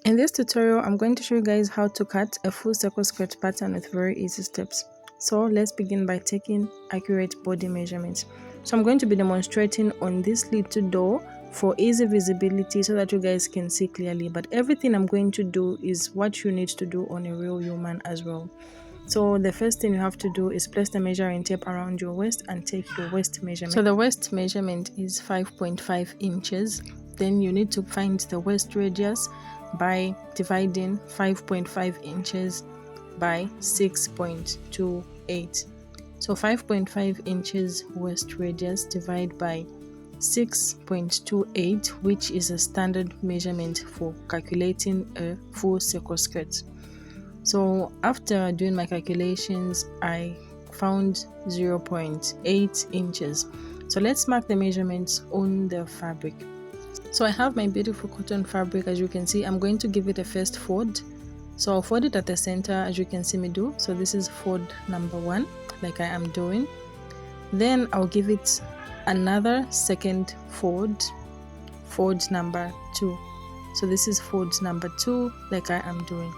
In this tutorial, I'm going to show you guys how to cut a full circle skirt pattern with very easy steps. So let's begin by taking accurate body measurements. So I'm going to be demonstrating on this little door for easy visibility so that you guys can see clearly. But everything I'm going to do is what you need to do on a real human as well. So the first thing you have to do is place the measuring tape around your waist and take your waist measurement. So the waist measurement is 5.5 inches. Then you need to find the waist radius by dividing 5.5 inches by 6.28. So 5.5 inches waist radius divided by 6.28, which is a standard measurement for calculating a full circle skirt. So after doing my calculations, I found 0.8 inches. So let's mark the measurements on the fabric. So I have my beautiful cotton fabric. As you can see, I'm going to give it a first fold. So I'll fold it at the center, as you can see me do. So this is fold number 1, like I am doing. Then I'll give it another second fold, fold number 2. So this is fold number 2, like I am doing.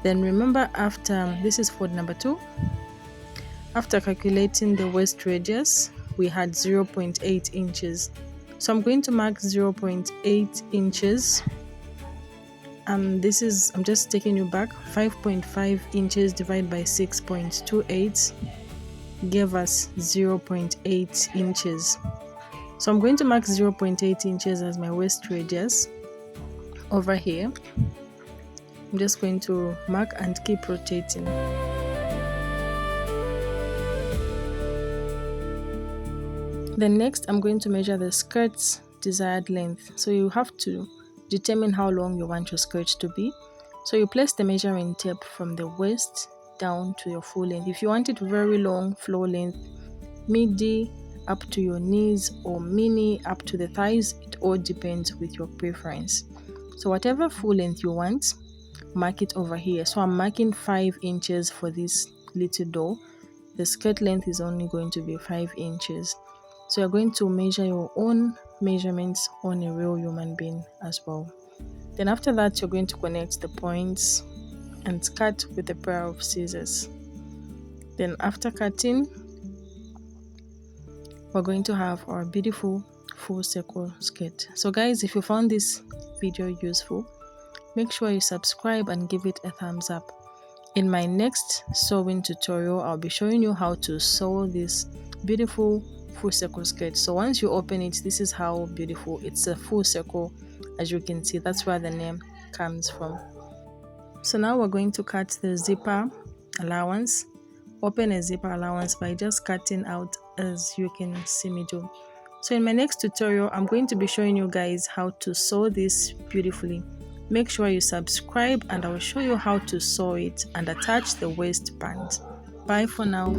Then remember, after this is fold number 2, after calculating the waist radius, we had 0.8 inches. So I'm going to mark 0.8 inches. This is, I'm just taking you back, 5.5 inches divided by 6.28 gave us 0.8 inches. So I'm going to mark 0.8 inches as my waist radius over here. I'm just going to mark and keep rotating. Then next, I'm going to measure the skirt's desired length. So you have to determine how long you want your skirt to be. So you place the measuring tape from the waist down to your full length. If you want it very long, floor length, midi up to your knees or mini up to the thighs, it all depends with your preference. So whatever full length you want, mark it over here. So I'm marking 5 inches for this little door. The skirt length is only going to be 5 inches. So you're going to measure your own measurements on a real human being as well. Then after that, you're going to connect the points and cut with a pair of scissors. Then after cutting, we're going to have our beautiful full circle skirt. So guys, if you found this video useful, make sure you subscribe and give it a thumbs up. In my next sewing tutorial, I'll be showing you how to sew this beautiful full circle skirt. So once you open it, this is how beautiful it's a full circle. As you can see, that's where the name comes from. So now we're going to cut the zipper allowance. Open a zipper allowance by just cutting out, as you can see me do. So in my next tutorial, I'm going to be showing you guys how to sew this beautifully. Make sure you subscribe and I'll show you how to sew it and attach the waistband. Bye for now.